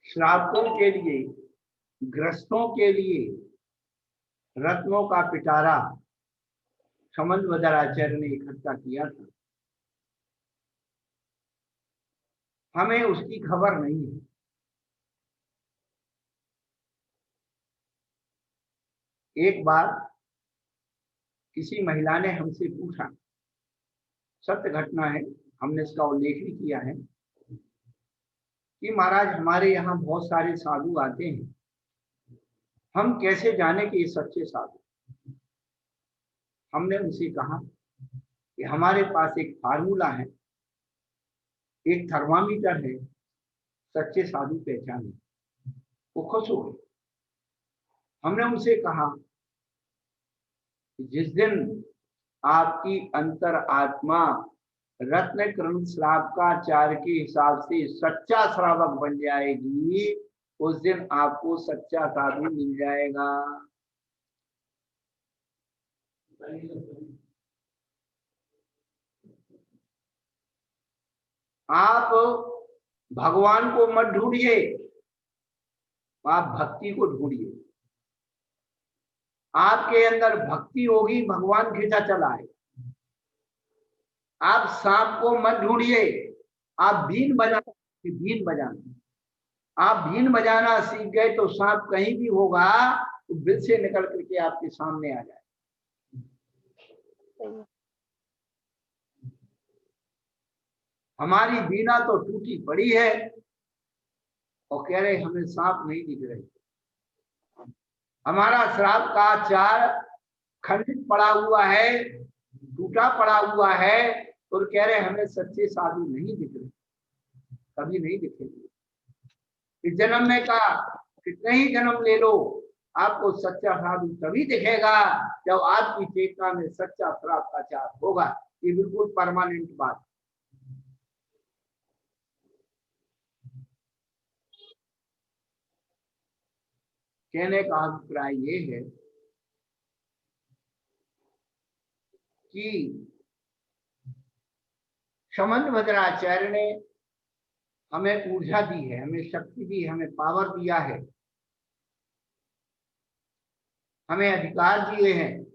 श्रावकों के लिए, ग्रस्तों के लिए रत्नों का पिटारा समंतभद्राचार्य ने इकट्ठा किया था। हमें उसकी खबर नहीं है। एक बार किसी महिला ने हमसे पूछा, सत्य घटना है, हमने इसका उल्लेख भी किया है, कि महाराज हमारे यहाँ बहुत सारे साधु आते हैं, हम कैसे जाने कि ये सच्चे साधु। हमने उनसे कहा कि हमारे पास एक फार्मूला है, एक थर्मामीटर है, सच्चे साधु पहचाने। वो खुश हो गए। हमने उनसे कहा कि जिस दिन आपकी अंतर आत्मा रत्न कर्ण श्रावकाचार्य के हिसाब से सच्चा श्रावक बन जाएगी, उस दिन आपको सच्चा साधु मिल जाएगा। आप भगवान को मत ढूंढिए, आप भक्ति को ढूंढिए। आपके अंदर भक्ति होगी, भगवान खींचा चला है। आप सांप को मत ढूंढिए, आप बीन बजाना। आप बीन बजाना सीख गए तो सांप कहीं भी होगा तो बिल से निकल करके आपके सामने आ जाए। हमारी बीना तो टूटी पड़ी है और कह रहे हमें सांप नहीं दिख रहे। हमारा श्राप का आचार खंडित पड़ा हुआ है, टूटा पड़ा हुआ है, और कह रहे हमें सच्चे साधु नहीं दिख रहे, कभी नहीं दिखेंगे। इस जन्म में का कितने ही जन्म ले लो, आपको सच्चा साधु तभी दिखेगा जब आपकी चेतना में सच्चा श्राप का आचार होगा। ये बिल्कुल परमानेंट बात। कहने का अभिप्राय ये है कि समंतभद्राचार्य ने हमें ऊर्जा दी है, हमें शक्ति दी, हमें पावर दिया है, हमें अधिकार दिए हैं,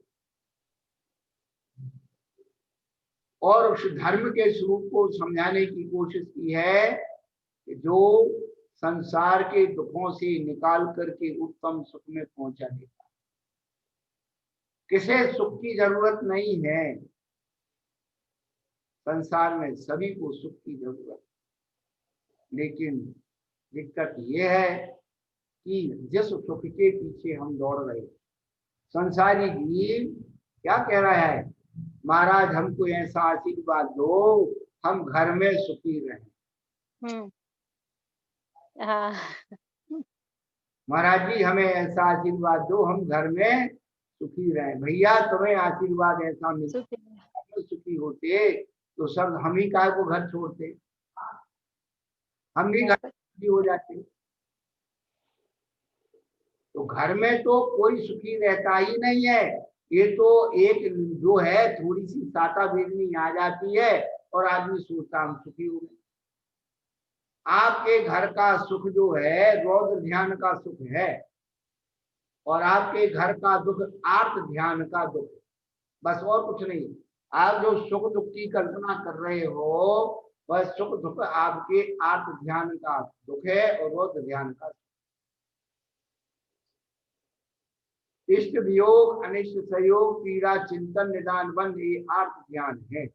और उस धर्म के स्वरूप को समझाने की कोशिश की है कि जो संसार के दुखों से निकाल करके उत्तम सुख में पहुंचा देता। किसे सुख की जरूरत नहीं है, संसार में सभी को सुख की जरूरत, लेकिन दिक्कत यह है कि जिस सुख के पीछे हम दौड़ रहे, संसारी जीव क्या कह रहा है, महाराज हमको ऐसा आशीर्वाद दो हम घर में सुखी रहें। महाराज जी हमें ऐसा आशीर्वाद दो हम घर में सुखी रहें। भैया तुम्हें आशीर्वाद ऐसा मिलता, सुखी होते तो सब हम ही काय को घर छोड़ते, हम भी घर सुखी हो जाते। तो घर में तो कोई सुखी रहता ही नहीं है। ये तो एक जो है थोड़ी सी साता बेगनी आ जाती है और आदमी सोचता हम सुखी हो गए। आपके घर का सुख जो है रौद्र ध्यान का सुख है, और आपके घर का दुख आर्त ध्यान का दुख, बस और कुछ नहीं। आप जो सुख दुख की कल्पना कर रहे हो वह सुख दुख आपके आर्त ध्यान का दुख है और रौद्र ध्यान का सुख। इष्ट वियोग अनिष्ट सहयोग पीड़ा चिंतन निदान बंध ये आर्त ध्यान है।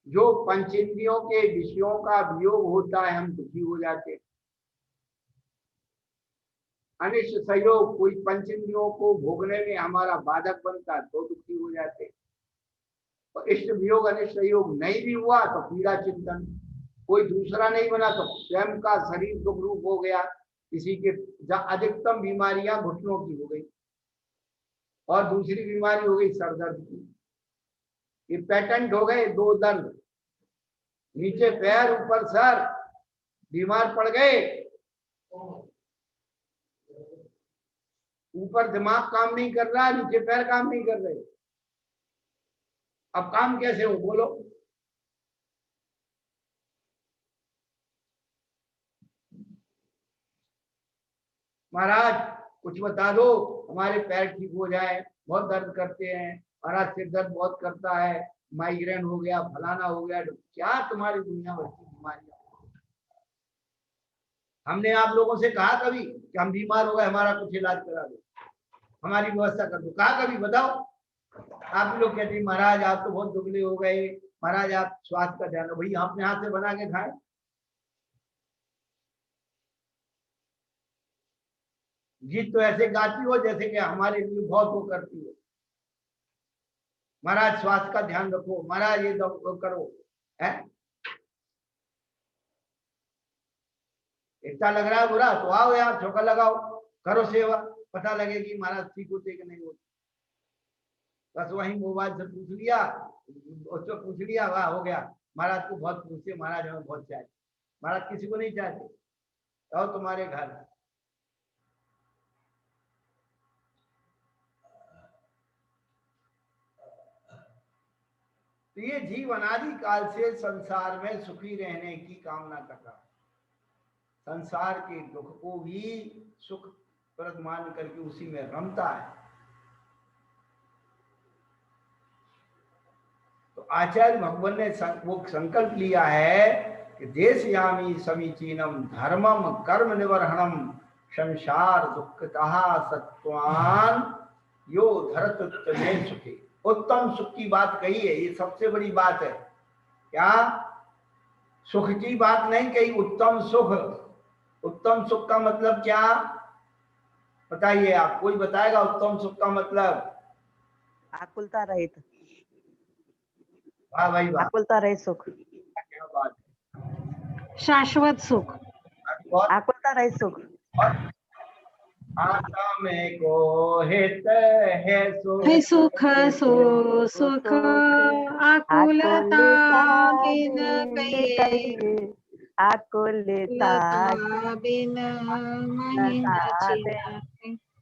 जो पंचेंद्रियों के विषयों का वियोग होता है हम दुखी हो जाते। अनिष्ट सहयोग कोई पंचेंद्रियों को भोगने में हमारा बाधक बनता तो दुखी हो जाते। और इष्ट वियोग अनिष्ट सहयोग नहीं भी हुआ तो पीड़ा चिंतन, कोई दूसरा नहीं बना तो स्वयं का शरीर दुख रूप हो गया। किसी के अधिकतम बीमारियां घुटनों की हो गई और दूसरी बीमारी हो गई सर दर्द की। ये पेटेंट हो गए दो दर्द, नीचे पैर ऊपर सर, बीमार पड़ गए। ऊपर दिमाग काम नहीं कर रहा, नीचे पैर काम नहीं कर रहे। अब काम कैसे हो बोलो। महाराज कुछ बता दो, हमारे पैर ठीक हो जाए, बहुत दर्द करते हैं महाराज, सिर दर्द बहुत करता है, माइग्रेन हो गया, फलाना हो गया, क्या तुम्हारी दुनिया भर की बीमारियां। हमने आप लोगों से कहा कभी कि हम बीमार हो गए, हमारा कुछ इलाज करा दो, हमारी व्यवस्था कर दो? कहा कभी? बताओ। आप लोग कहते हैं महाराज आप तो बहुत दुबले हो गए, महाराज आप स्वास्थ्य का ध्यान रखो। भाई अपने हाथ से बना के खाए। गीत तो ऐसे गाती हो जैसे कि हमारे लिए बहुत वो करती हो। महाराज स्वास्थ्य का ध्यान रखो, महाराज ये करो है। इतना लग रहा है बुरा तो आओ यार, चौका लगाओ, करो सेवा, पता लगेगी महाराज ठीक होते कि नहीं होते। बस वही मोबाइल से पूछ लिया, उसको पूछ लिया, वाह हो गया। महाराज को बहुत पूछे, महाराज हमें बहुत चाहिए। महाराज किसी को नहीं चाहते, और तुम्हारे घर। तो ये जीव अनादि काल से संसार में सुखी रहने की कामना कर रहा है, संसार के दुख को भी सुख प्रद मान करके उसी में रमता है। तो आचार्य भगवान ने वो संकल्प लिया है कि देशयामी समीचीनम धर्मम कर्म निवर्हणम संसार दुखतः सत्वान यो धरत में सुखी। उत्तम सुख की बात कही है, ये सबसे बड़ी बात है। क्या? सुख की बात नहीं कही, उत्तम सुख। उत्तम सुख का मतलब क्या बताइए आप, कोई बताएगा उत्तम सुख का मतलब? आकुलता रहित। वाह भाई वाह, आकुलता रहित सुख। क्या बात है। शाश्वत सुख, आकुलता रहित सुख। आत्मा में को हित है है सुख सो सुख, आकुलता बिन कहिए, आकुलता बिन महिन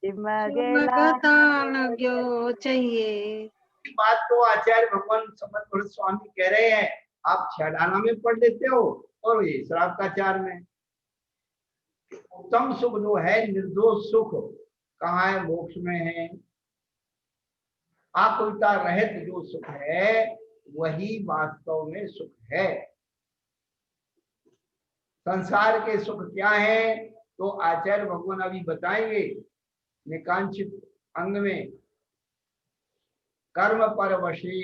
चिमगता लगो चाहिए। बात तो आचार्य भगवान समर्थ स्वामी कह रहे हैं, आप छठाना में पढ़ लेते हो और ये श्रावकाचार में। उत्तम सुख जो है, निर्दोष सुख कहाँ है? मोक्ष में है। आकुलता रहित जो सुख है वही वास्तव में सुख है। संसार के सुख क्या है तो आचार्य भगवान अभी बताएंगे निकांक्षित अंग में। कर्म पर वशी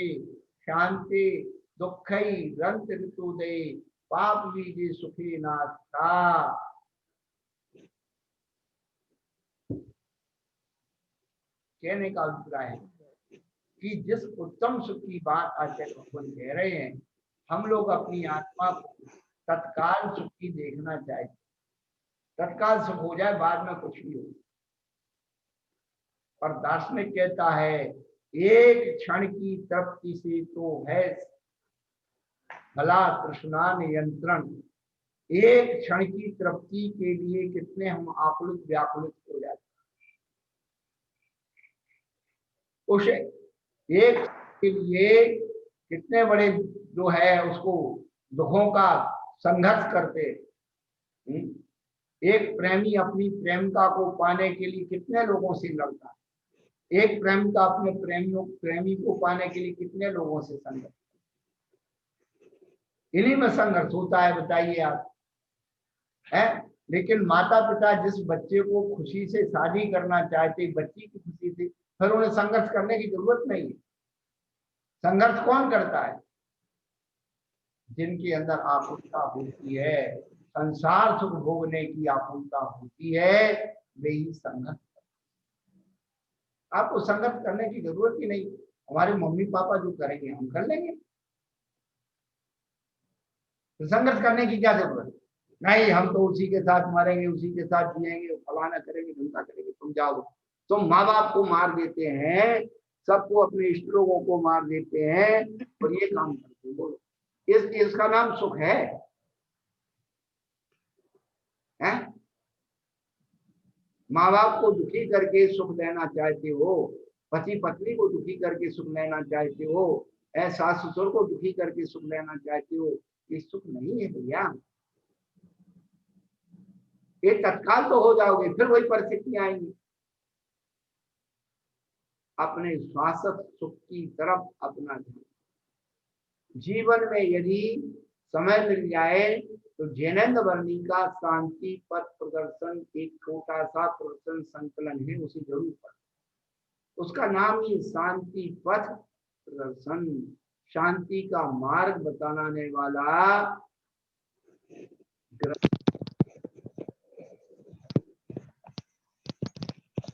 शांति दुखई रंत ऋतुदय पाप बीजे सुखी नाथा। कहने का अभिप्राय है कि जिस उत्तम सुख की बात आचार्य भगवान कह रहे हैं, हम लोग अपनी आत्मा को तत्काल सुख की देखना चाहिए। तत्काल सुख हो जाए, बाद में कुछ भी हो। और दार्शनिक कहता है एक क्षण की तृप्ति से तो है भला तृष्णा नियंत्रण। एक क्षण की तृप्ति के लिए कितने हम आकुलित व्याकुलित हो जाते हैं। उस एक के लिए कितने बड़े जो है उसको दुखों का संघर्ष करते। एक प्रेमी अपनी प्रेमिका को पाने के लिए कितने लोगों से लड़ता है। एक प्रेमिका अपने प्रेमी को पाने के लिए कितने लोगों से संघर्ष। इन्हीं में संघर्ष होता है, बताइए आप है। लेकिन माता पिता जिस बच्चे को खुशी से शादी करना चाहते, बच्ची की खुशी से, फिर उन्हें संघर्ष करने की जरूरत नहीं है। संघर्ष कौन करता है? जिनके अंदर आकुलता होती है, संसार सुख भोगने की आकुलता होती है, वे ही संघर्ष। आपको संघर्ष करने की जरूरत ही नहीं। हमारे मम्मी पापा जो करेंगे हम कर लेंगे, तो संघर्ष करने की क्या जरूरत? नहीं, हम तो उसी के साथ मरेंगे, उसी के साथ जिएंगे, फलाना करेंगे, ढूंढा करेंगे। तुम जाओ, तुम माँ बाप को मार देते हैं, सबको, अपने इष्ट लोगों को मार देते हैं और ये काम करते हैं। बोलो इसका नाम सुख है? माँ बाप को दुखी करके सुख लेना चाहते हो, पति पत्नी को दुखी करके सुख लेना चाहते हो, सास ससुर को दुखी करके सुख लेना चाहते हो, ये सुख नहीं है भैया। ये तत्काल तो हो जाओगे, फिर वही परिस्थिति आएंगी। अपने शाश्वत सुख की तरफ अपना ध्यान। जीवन में यदि समय मिल जाए तो जैनेन्द्र वर्णी का शांति पथ प्रदर्शन एक छोटा सा प्रदर्शन संकलन है, उसे जरूर पढ़ें। उसका नाम ही शांति पथ प्रदर्शन, शांति का मार्ग बताने वाला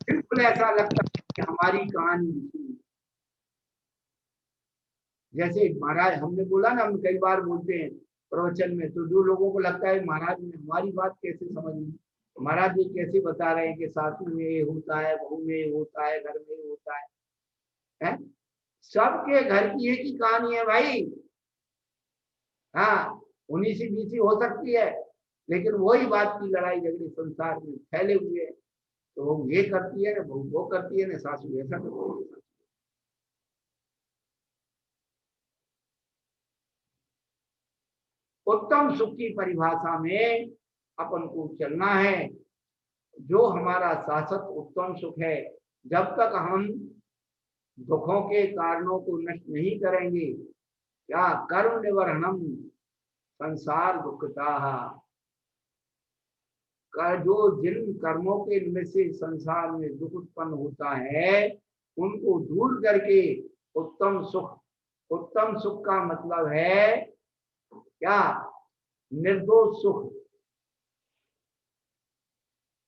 बिल्कुल ऐसा लगता है कि हमारी कहानी लिखी। जैसे महाराज, हमने बोला ना, हम कई बार बोलते हैं प्रवचन में, तो जो लोगों को लगता है महाराज ने हमारी बात कैसे समझ ली, महाराज जी कैसे बता रहे हैं कि सासू में ये होता है, बहू में ये होता है, घर में ये होता है? सबके घर की एक ही कहानी है भाई। हाँ, 19-20 हो सकती है, लेकिन वही बात की लड़ाई झगड़े संसार में फैले हुए हैं। तो वो ये करती है ना, बहू वो करती है ना, सासू ऐसा करती है। उत्तम सुख की परिभाषा में अपन को चलना है। जो हमारा शाश्वत उत्तम सुख है, जब तक हम दुखों के कारणों को नष्ट नहीं करेंगे, या कर्म निवर्हनम संसार दुखता, जो जिन कर्मों के निमित्त से संसार में दुख उत्पन्न होता है, उनको दूर करके उत्तम सुख, उत्तम सुख का मतलब है क्या? निर्दोष सुख,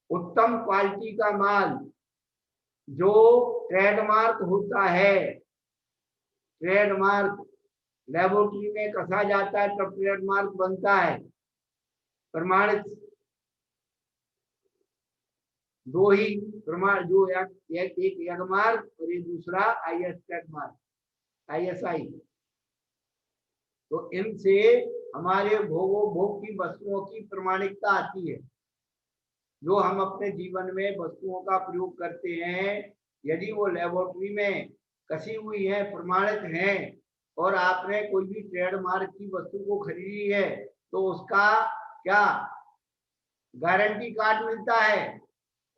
उत्तम क्वालिटी का माल, जो ट्रेडमार्क होता है। ट्रेडमार्क लेबोरेटरी में कसा जाता है तब ट्रेडमार्क बनता है, प्रमाणित। दो ही प्रमाण, जो एक यगमार्क और एक दूसरा IS ट्रेडमार्क, ISI। तो इनसे हमारे भोग की वस्तुओं की प्रमाणिकता आती है। जो हम अपने जीवन में वस्तुओं का प्रयोग करते हैं, यदि वो लेबोरेटरी में कसी हुई है, प्रमाणित है, और आपने कोई भी ट्रेडमार्क की वस्तु को खरीदी है, तो उसका क्या गारंटी कार्ड मिलता है,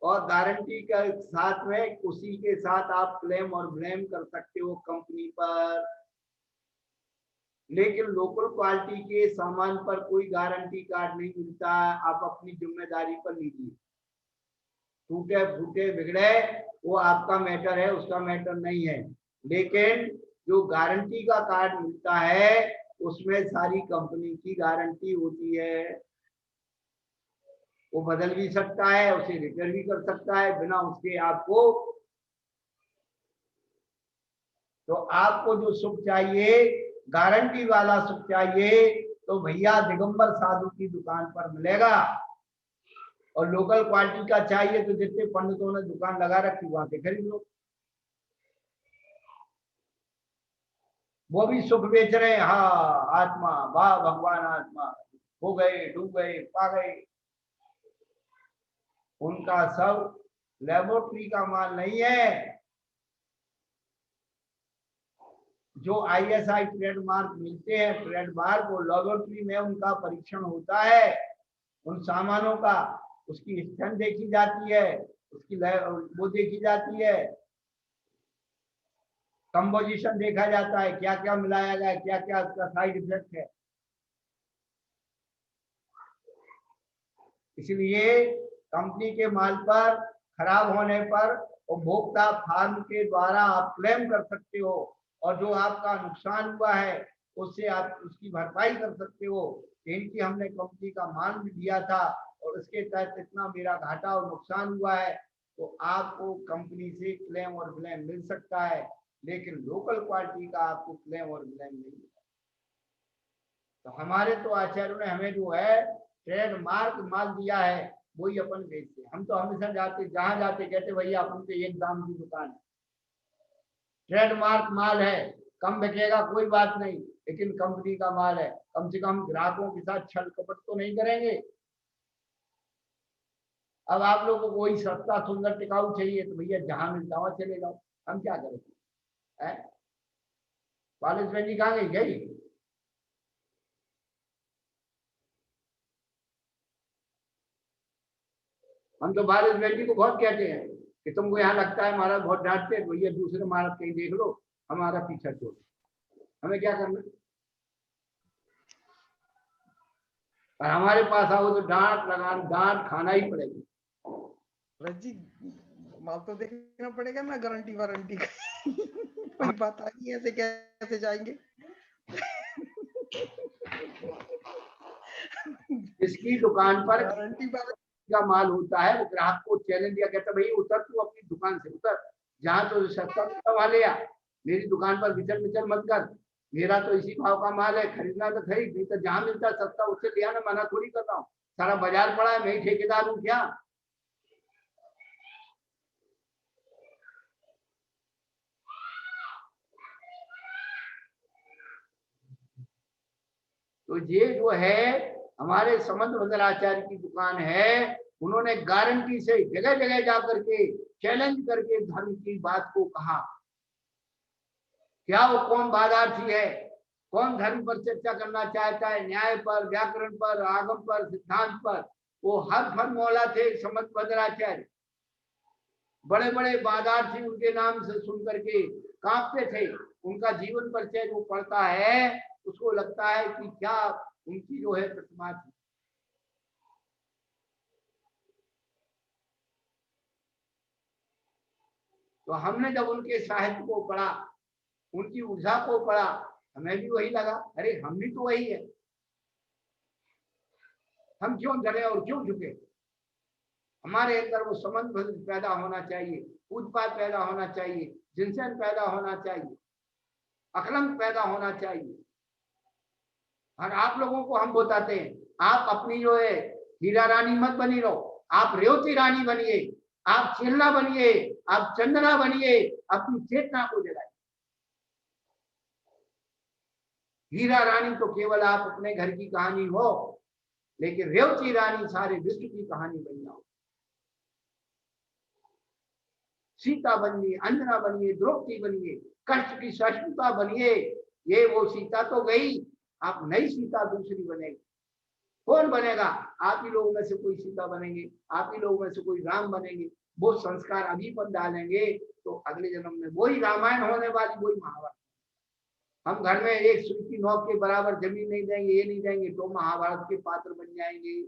और गारंटी के साथ में उसी के साथ आप क्लेम और ब्लेम कर सकते हो कंपनी पर। लेकिन लोकल क्वालिटी के सामान पर कोई गारंटी कार्ड नहीं मिलता। आप अपनी जिम्मेदारी पर लीजिए, टूटे फूटे बिगड़े वो आपका मैटर है, उसका मैटर नहीं है। लेकिन जो गारंटी का कार्ड मिलता है, उसमें सारी कंपनी की गारंटी होती है। वो बदल भी सकता है, उसे रिपेयर भी कर सकता है बिना उसके आपको। तो आपको जो सुख चाहिए, गारंटी वाला सुख चाहिए, तो भैया दिगंबर साधु की दुकान पर मिलेगा। और लोकल क्वालिटी का चाहिए तो जितने पंडितों ने दुकान लगा रखी वहां से खरीद लो। वो भी सुख बेच रहे हैं। हाँ, आत्मा, वाह भगवान, आत्मा हो गए, डूब गए, पा गए। उनका सब लेबोरेटरी का माल नहीं है। जो ISI ट्रेडमार्क मिलते हैं, ट्रेडमार्क, वो लेबोरेटरी में उनका परीक्षण होता है उन सामानों का। उसकी स्ट्रेंथ देखी जाती है, उसकी वो देखी जाती है, कंपोजिशन देखा जाता है, क्या क्या मिलाया गया है, क्या क्या उसका साइड इफेक्ट है। इसलिए कंपनी के माल पर खराब होने पर उपभोक्ता फार्म के द्वारा आप क्लेम कर सकते हो, और जो आपका नुकसान हुआ है उससे आप उसकी भरपाई कर सकते हो। इनकी हमने कंपनी का माल भी दिया था और उसके तहत इतना मेरा घाटा और नुकसान हुआ है, तो आपको कंपनी से क्लेम और ब्लेम मिल सकता है। लेकिन लोकल क्वालिटी का आपको क्लेम और ब्लेम नहीं मिलता। तो हमारे तो आचार्यों ने हमें जो है ट्रेडमार्क माल दिया है, वही अपन बेचते। हम तो हमेशा जाते, जहां जाते कहते भैया अपन तो एक दाम की दुकान है, ट्रेडमार्क माल है, कम बिकेगा कोई बात नहीं, लेकिन कंपनी का माल है, कम से कम ग्राहकों के साथ छल कपट तो नहीं करेंगे। अब आप लोगों को वही सस्ता सुंदर टिकाऊ चाहिए, तो भैया जहां मिलता वहां चले जाओ, हम क्या करेंगे? कॉलेज में जी कहाँ गई? हम तो भारत बेटी को बहुत कहते हैं कि तुमको यहाँ लगता है महाराज बहुत डांटते हैं, भैया दूसरे महाराज कहीं देख लो, हमारा पीछा छोड़, हमें क्या करना। और हमारे पास आओ तो डांट खाना ही पड़ेगी। जी माल तो देखना पड़ेगा ना, गारंटी वारंटी कोई बात नहीं, ऐसे कैसे जाएंगे। इसकी दुकान पर गारंटी का माल होता है, वो ग्राहक को चैलेंज दिया, कहता भाई उतर तू अपनी दुकान से, उतर, जहां तो सस्ता दवा ले आ, मेरी दुकान पर विचल विचल मत कर, मेरा तो इसी भाव का माल है, खरीदना तो खरीद, नहीं तो जहां मिलता सस्ता उससे लिया ना, मना थोड़ी कर रहा हूँ, सारा बाजार पड़ा है, मैं ही ठेकेदार हूँ क्या। तो ये जो है हमारे समंत भद्राचार्य की दुकान है, उन्होंने गारंटी से जगह जगह जाकर के चैलेंज करके धर्म की बात को कहा। क्या वो कौन बाधार्थी है, कौन धर्म पर चर्चा करना चाहता है, न्याय पर, व्याकरण पर, आगम पर, सिद्धांत पर, वो हर फल मौला थे समंत भद्राचार्य। बड़े बड़े बाधार्थी उनके नाम से सुन करके कांपते थे। उनका जीवन परिचय जो पढ़ता है उसको लगता है कि क्या उनकी जो है प्रतिमा थी। तो हमने जब उनके साहित्य को पढ़ा, उनकी ऊर्जा को पढ़ा, हमें भी वही लगा, अरे हम भी तो वही है, हम क्यों डरे और क्यों झुके। हमारे अंदर वो संबंध पैदा होना चाहिए, पूजपात पैदा होना चाहिए, जिनसन पैदा होना चाहिए, अकलंक पैदा होना चाहिए। और आप लोगों को हम बताते हैं, आप अपनी जो है हीरा रानी मत बनी रहो, आप रेवती रानी बनिए, आप चिल्ला बनिए, आप चंदना बनिए, अपनी चेतना को जगाइए। हीरा रानी तो केवल आप अपने घर की कहानी हो, लेकिन रेवती रानी सारे विश्व की कहानी बन जाओ। सीता बनिए, अंजना बनिए, द्रौपदी बनिए, कष्ट की सहिष्णुता बनिए। ये वो सीता तो गई, आप नई सीता दूसरी बनेगी। कौन बनेगा? आप ही लोगों में से कोई सीता बनेंगे, आप ही लोगों में से कोई राम बनेंगे। वो संस्कार अभी पर डालेंगे तो अगले जन्म में वही रामायण होने वाली, वही महाभारत। हम घर में एक सुई की नोक के बराबर जमीन नहीं देंगे, ये नहीं देंगे, तो महाभारत के पात्र बन जाएंगे।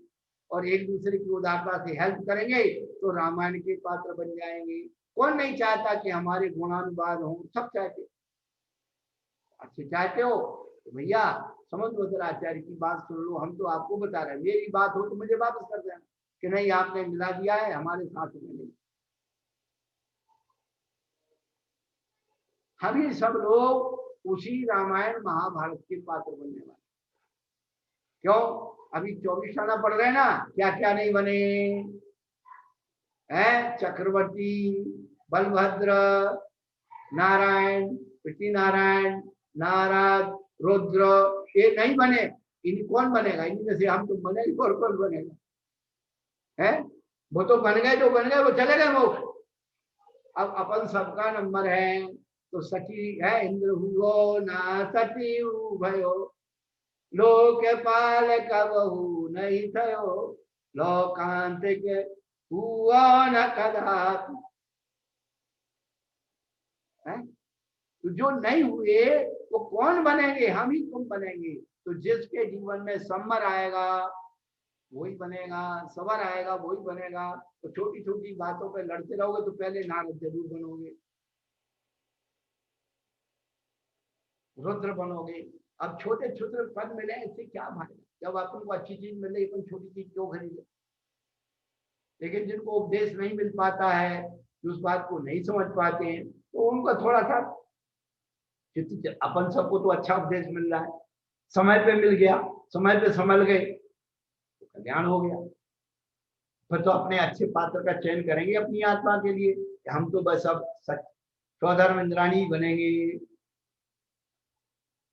और एक दूसरे की उदारता से हेल्प करेंगे तो रामायण के पात्र बन जाएंगे। कौन नहीं चाहता कि हमारे गुणानुवाद हो? सब चाहते, अच्छे चाहते हो तो भैया समंत भद्राचार्य की बात सुन लो। हम तो आपको बता रहे हैं, मेरी बात हो तो मुझे वापस कर देना कि नहीं आपने मिला दिया है, हमारे साथ में नहीं। हम ही सब लोग उसी रामायण महाभारत के पात्र बनने वाले। क्यों? अभी 24 आना पड़ रहे हैं ना, क्या क्या नहीं बने हैं? चक्रवर्ती, बलभद्र, नारायण, पृथ्वी नारायण, नारद, रुद्र, ये नहीं बने। इन कौन बनेगा? इनमें से हम तो बनेंगे और कौन बनेगा? है वो तो बन गए, जो बन गए वो चले गए मोक्ष। अब अपन सबका नंबर है तो सची है इंद्र हुओ ना सती भयो, लोकपाल कबहू नहीं थयो, लोकांतिक हुआ न कदापि। तो जो नहीं हुए वो कौन बनेंगे? हम ही तुम बनेंगे। तो जिसके जीवन में संवर आएगा वही बनेगा, सवर आएगा वही बनेगा। तो छोटी छोटी बातों पे लड़ते रहोगे तो पहले नारद जरूर बनोगे, रुद्र बनोगे। अब छोटे छोटे पद मिले, इससे क्या भाई? जब अपन को अच्छी चीज मिले अपन छोटी चीज क्यों खरीदे? लेकिन जिनको उपदेश नहीं मिल पाता है, उस बात को नहीं समझ पाते हैं, तो उनका थोड़ा सा, अपन सबको तो अच्छा उपदेश मिल रहा है, समय पे मिल गया, समय पे संभल गए तो कल्याण हो गया। फिर तो अपने अच्छे पात्र का चयन करेंगे अपनी आत्मा के लिए। हम तो बस अब स्वधर्म इंद्राणी बनेंगे,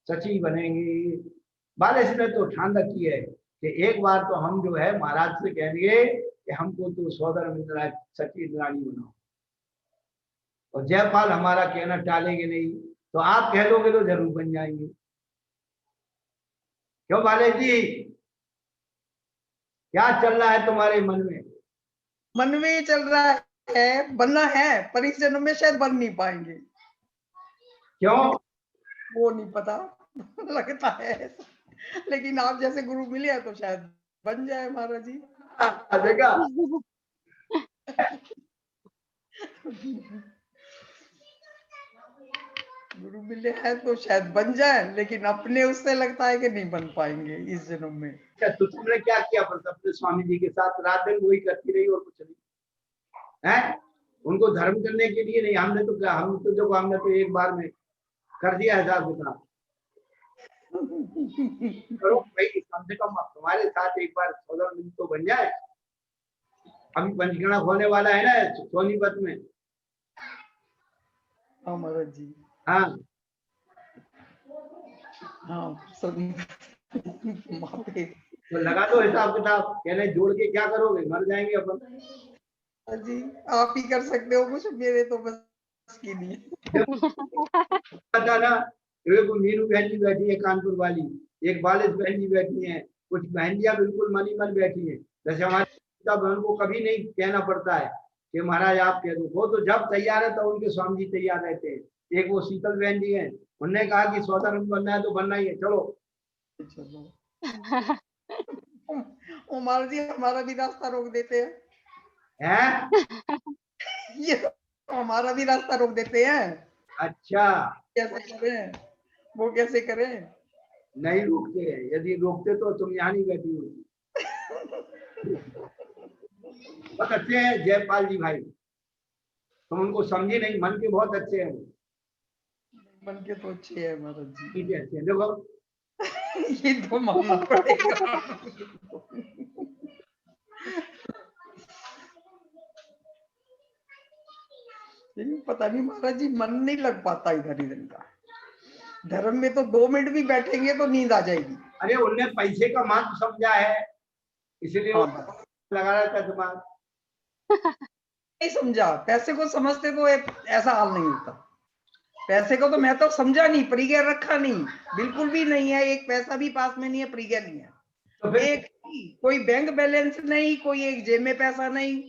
सची बनेंगे। बालेश ने तो ठान रखी है कि एक बार तो हम जो है महाराज से कहेंगे कि हमको तो स्वधर्म सची इंद्राणी बनाओ, और जयपाल हमारा कहना टालेंगे नहीं, तो आप कह दोगे तो जरूर बन जाएंगे। क्यों बालेश जी, क्या चल रहा है तुम्हारे मन में? मन में ये चल रहा है बनना है, पर इस जन्म में शायद बन नहीं पाएंगे। क्यों? वो नहीं पता, लगता है ऐसा। लेकिन आप जैसे गुरु मिले हैं तो शायद बन जाए महाराज जी। देखा, गुरु मिले हैं तो शायद बन जाए, लेकिन अपने उससे लगता है कि नहीं बन पाएंगे इस जन्म में। तो तुमने क्या किया पर अपने स्वामी जी के साथ? रात दिन वही करती रही और कुछ नहीं है। उनको धर्म करने के लिए नहीं, हमने तो देखो, हमने तो एक बार में कर दिया हिसाब किताब। करो भाई, कम से कम तुम्हारे साथ एक बार 14 दिन तो बन जाए। अभी पंचगणा होने वाला है ना सोनीपत में। हाँ महाराज जी, हाँ हाँ माते तो लगा दो हिसाब किताब। कहने जोड़ के क्या करोगे, मर जाएंगे अपन। जी, आप ही कर सकते हो कुछ, मेरे तो बस की नहीं है। पता ना, एक मीनू बहन जी बैठी है कानपुर वाली, एक बालिश बहन जी बैठी है, कुछ बहनियां बिल्कुल मनी मन बैठी है। जैसे हमारे पिता बहन को कभी नहीं कहना पड़ता है कि महाराज आप कह दो, वो तो जब तैयार है तो उनके स्वामी जी तैयार रहते हैं। एक वो शीतल बहन जी है, उन्होंने कहा कि 14 दिन बनना है तो बनना ही है, चलो। ओ महाराज जी, हमारा भी रास्ता रोक देते हैं। हैं? ये तो हमारा भी रास्ता रोक देते हैं। अच्छा, कैसे करें, वो कैसे करें? नहीं रोकते हैं। यदि रोकते तो तुम यहाँ नहीं बैठी होती। बहुत अच्छे हैं जयपाल जी भाई, तुम उनको समझे नहीं, मन के बहुत अच्छे हैं। मन के तो अच्छे है महाराज जी। ठीक है, अच्छे हैं। देखो ये तो मानना पड़ेगा। पता नहीं महाराज जी, मन नहीं लग पाता इधर इधर का। धर्म में तो 2 मिनट भी बैठेंगे तो नींद आ जाएगी। अरे उनने पैसे का महत्व समझा है, इसलिए वो हाँ, लगा रहता है दिमाग। नहीं समझा, पैसे को समझते तो ऐसा हाल नहीं होता। पैसे को तो मैं तो समझा नहीं, परिज्ञा रखा नहीं, बिल्कुल भी नहीं है। एक पैसा भी पास में नहीं है, परिज्ञा नहीं है। तो फिर एक कोई बैंक बैलेंस नहीं, कोई एक जेब में पैसा नहीं,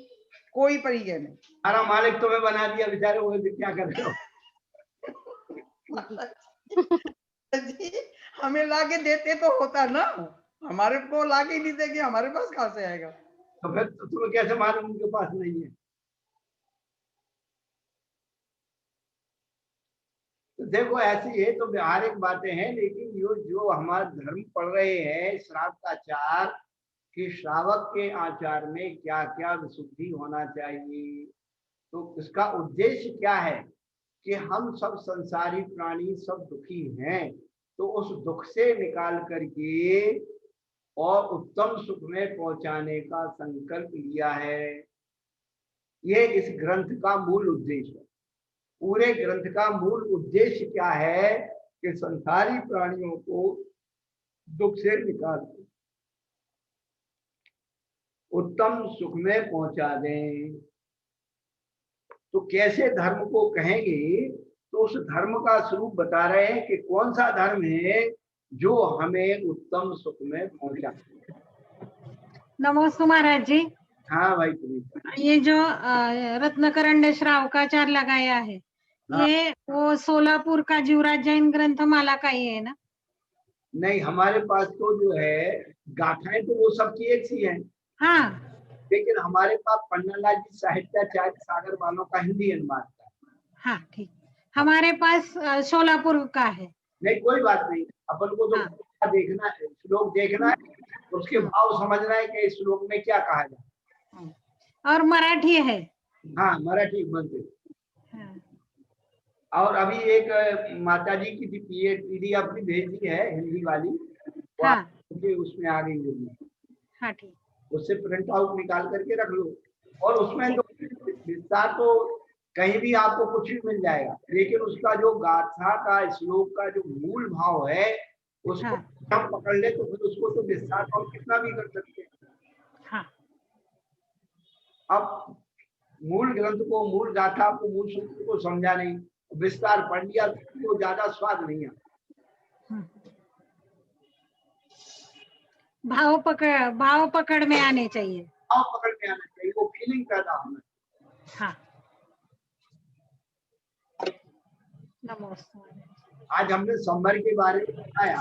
कोई परिज्ञा नहीं। हमारा मालिक तुम्हें बना दिया बेचारे, वो क्या कर रहे हो? जी, हमें लाके देते तो होता ना, हमारे को लाके नहीं देंगे, हमारे पास कहाँ से आएगा? तो फिर तो तुम्हें कैसे मालूम उनके पास नहीं है? तो देखो ऐसी है तो व्यवहारिक बातें हैं, लेकिन जो हमारा धर्म पढ़ रहे हैं श्रावकाचार, कि श्रावक के आचार में क्या क्या विशुद्धि होना चाहिए, तो इसका उद्देश्य क्या है कि हम सब संसारी प्राणी सब दुखी हैं, तो उस दुख से निकाल करके और उत्तम सुख में पहुंचाने का संकल्प लिया है। ये इस ग्रंथ का मूल उद्देश्य है। पूरे ग्रंथ का मूल उद्देश्य क्या है कि संसारी प्राणियों को दुख से निकाल उत्तम सुख में पहुंचा दें। तो कैसे धर्म को कहेंगे, तो उस धर्म का स्वरूप बता रहे हैं कि कौन सा धर्म है जो हमें उत्तम सुख में पहुंचा। नमस्ते महाराज जी। हाँ भाई तुम्हें ये जो रत्नकरंड श्रावकाचार लगाया है, हाँ। ये वो सोलापुर का जीवराज जैन ग्रंथमाला का ही है ना? नहीं, हमारे पास तो जो है गाथाएं तो वो सबकी एक सी हैं, हाँ लेकिन हमारे पास पन्नालाल जी साहित्याचार्य सागर वालों का हिंदी अनुवाद था। हाँ ठीक, हमारे पास सोलापुर का है। नहीं कोई बात नहीं, अपन को तो हाँ। देखना है, श्लोक देखना है, उसके भाव समझना है कि इस श्लोक में क्या कहा जाए। और मराठी है। हाँ मराठी बनते। हाँ। और अभी एक माता जी की पीडीएफ अपनी भेजी है हिंदी वाली, वो हाँ। आपके उसमें आ गई होगी। हाँ ठीक, उससे प्रिंट आउट निकाल करके रख लो, और उसमें तो विस्तार तो कहीं भी आपको कुछ भी मिल जाएगा, लेकिन उसका जो गाथा का श्लोक का जो मूल भाव है उसको हम पकड़ ले तो फिर उसको तो विस्तार हम कितना भी कर सकते हैं। हाँ। अब मूल ग्रंथ को, मूल गाथा को, मूल सूत्र को समझा नहीं, विस्तार पढ़ लिया तो ज्यादा स्वाद नहीं है। भाव पकड़ में आने चाहिए। भाव पकड़ में आना चाहिए, वो फीलिंग पैदा होना। हाँ नमस्ते। आज हमने संबर के बारे में बताया।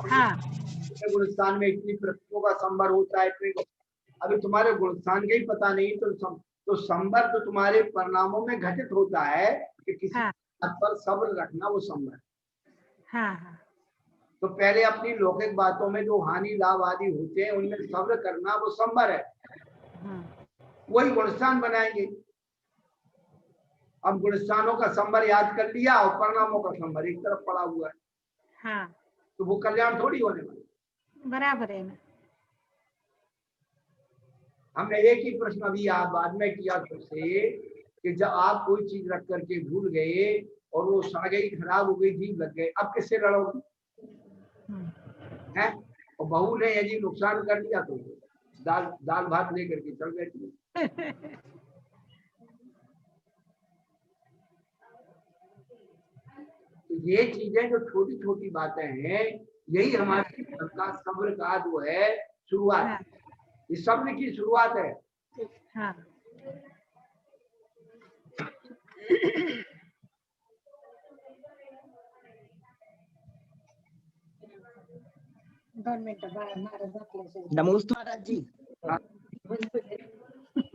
हाँ गुणस्थान में इतनी प्रतियों का संबर होता है, इतने अभी तुम्हारे गुणस्थान का ही पता नहीं तो संबर तो तुम्हारे परिणामों में घटित होता है कि किसी हाँ बात पर सब्र रखना, वो संबर। हाँ हाँ तो पहले अपनी लौकिक बातों में जो हानि लाभ आदि होते हैं उनमें सब्र करना, वो संबर है। वही गुणस्थान बनाएंगे। अब गुणस्थानों का संबर याद कर लिया और परिणामों का संबर एक तरफ पड़ा हुआ है, हाँ तो वो कल्याण थोड़ी होने वाला। बराबर है ना। हमने एक ही प्रश्न अभी आप बाद में किया तुमसे कि जब आप कोई चीज रख करके भूल गए और वो सड़ गई, खराब हो गई, जीव लग गए, अब किससे लड़ोगे? हैं? और बहू ने यदि नुकसान कर दिया तो दाल भात लेकर के चल गए। तो ये चीजें जो छोटी छोटी बातें हैं, यही हमारे जीवन का सब्र का जो है शुरुआत है। इस सब्र की शुरुआत है। हाँ नमोस्तु महाराज जी।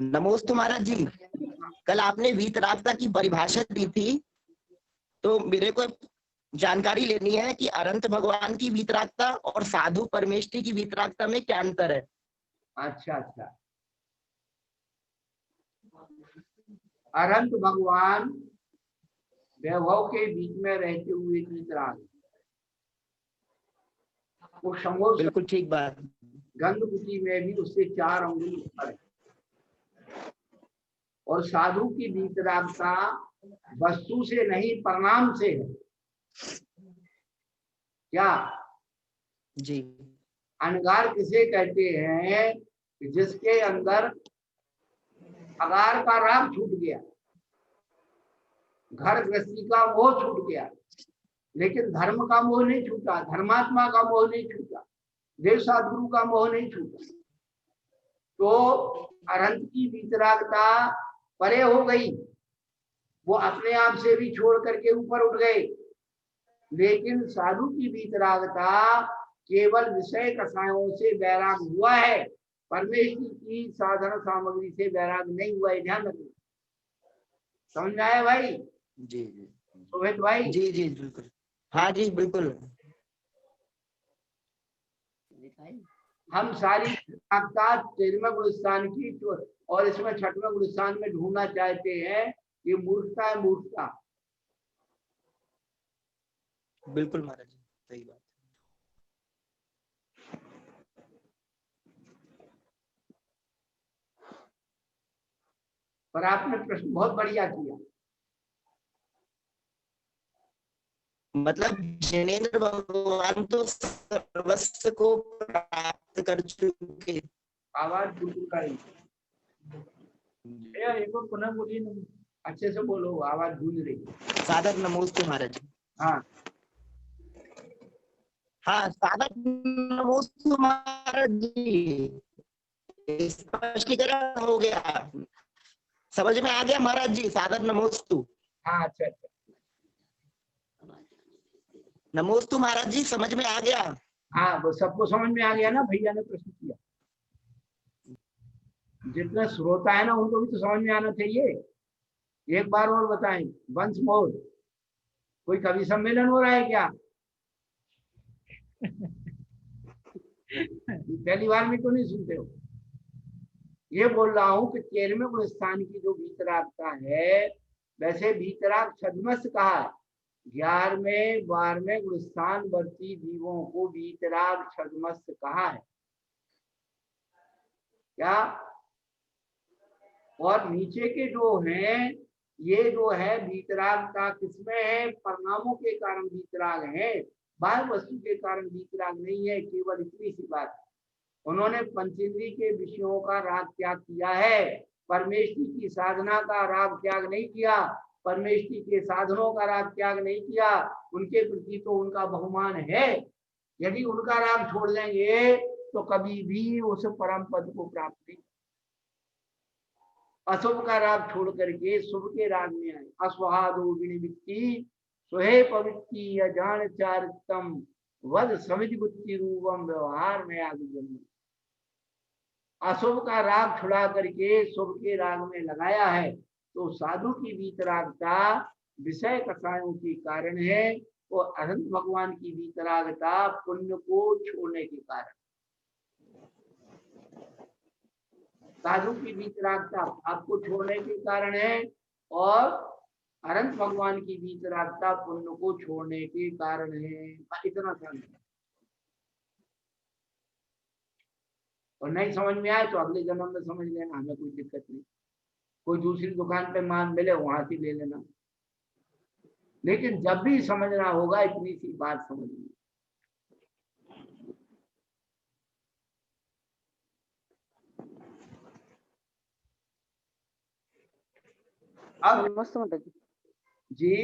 नमोस्तु महाराज जी। कल आपने वीतरागता की परिभाषा दी थी, तो मेरे को जानकारी लेनी है कि अनंत भगवान की वीतरागता और साधु परमेष्ठी की वीतरागता में क्या अंतर है? अच्छा, अनंत भगवान वैभव के बीच में रहते हुए वीतराग, वो समोर बिल्कुल ठीक बात। गंधकुटी में भी उससे 4 अंगुल ऊपर है। और साधु की वीतरागता वस्तु से नहीं, परिणाम से है। क्या जी? अनगार किसे कहते हैं? जिसके अंदर अगार का राग छूट गया, घर गृहस्थी का मोह छूट गया, लेकिन धर्म का मोह नहीं छूटा, धर्मात्मा का मोह नहीं छूटा, देव सद्गुरु का मोह नहीं छूटा। तो अनंत की वीतरागता परे हो गई, वो अपने आप से भी छोड़ करके ऊपर उठ गए। लेकिन साधु की वीतरागता केवल विषय कसायों से वैराग हुआ है, परमेश्वर की साधन सामग्री से वैराग नहीं हुआ है। ध्यान रखना। समझ आया भाई? जी जी रोहित भाई? जी जी बिल्कुल। हाँ जी बिल्कुल। हम सारी 13वें गुणस्थान की और इसमें 6वें गुणस्थान में ढूंढना चाहते हैं। ये मूर्खता है, मूर्खता। बिल्कुल महाराज जी, सही बात। पर आपने प्रश्न बहुत बढ़िया किया। मतलब जिनेंद्र भगवान तो सर्वस्व को प्राप्त कर चुके। आवाज बिल्कुल करी। एक बार पुनः बोलिए ना, अच्छे से बोलो, आवाज गूंज रही। सादर नमोस्तु महाराज जी। हाँ हाँ, सादर नमोस्तु महाराज जी। स्पष्टीकरण हो गया, समझ में आ गया महाराज जी। सादर नमोस्तु। हाँ, अच्छा। नमोस्तु महाराज जी, समझ में आ गया। हाँ, वो सबको समझ में आ गया ना। भैया ने प्रश्न किया, जितने श्रोता है ना उनको भी तो समझ में आना चाहिए। एक बार और बताएं, वंस मोर। कोई कवि सम्मेलन हो रहा है क्या? पहली बार में क्यों नहीं सुनते हो? ये बोल रहा हूं कि 13वें गुणस्थान की जो वीतरागता है, वैसे वीतराग छद्मस कहा है। 11वें 12वें गुणस्थान वर्ती जीवों को वीतराग छद्मस कहा है क्या? और नीचे के जो हैं, ये जो है वीतरागता किसमें है? परिणामों के कारण वीतराग है, बाह्य वस्तु के कारण वीतराग नहीं है। केवल इतनी सी बात, उन्होंने पंचेंद्रिय के विषयों का राग त्याग किया है, परमेष्ठी की साधना का राग त्याग नहीं किया, परमेष्ठी के साधनों का राग त्याग नहीं किया। उनके प्रति तो उनका बहुमान है। यदि उनका राग छोड़ देंगे तो कभी भी उस परम पद को प्राप्त नहीं। अशुभ का राग छोड़ करके शुभ के राग में आए। अस्वादो विनिवृत्ति सुहे पवित्ति अजान चारितम वद समिति बुद्धि रूपम व्यवहार में आदि जन्म। अशुभ का राग छुड़ा करके शुभ के राग में लगाया है तो साधु की वीतरागता विषय कथाओं के कारण है और अनंत भगवान की वीतरागता पुण्य को छोड़ने के कारण। साधु की वीतरागता आपको छोड़ने के कारण है और अनंत भगवान की वीतरागता पुण्य को छोड़ने के कारण है। इतना समझ और नहीं समझ में आए तो अगले जन्म में समझ लेना, हमें कोई दिक्कत नहीं। कोई दूसरी दुकान पे मान मिले वहां से ले लेना, लेकिन जब भी समझना होगा इतनी सी बात समझनी। अब नमस्ते महाराज जी। जी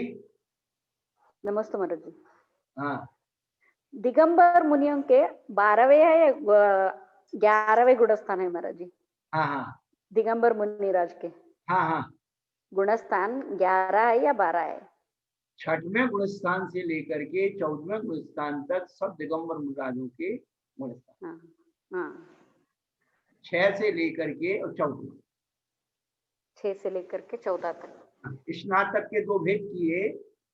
नमस्ते महाराज जी। हाँ, दिगंबर मुनियों के 12वें है या 11वें गुणस्थान है महाराज जी? हाँ हाँ दिगंबर मुनिराज के हाँ हाँ, गुणस्थान 11 है या 12 है? 6वें गुणस्थान से लेकर के 14वें गुणस्थान तक सब दिगंबर मुनिराजों के गुणस्थान। हाँ हाँ, 6 से लेकर के और 14, 6 से लेकर के 14 तक। स्नातक के 2 भेद किए,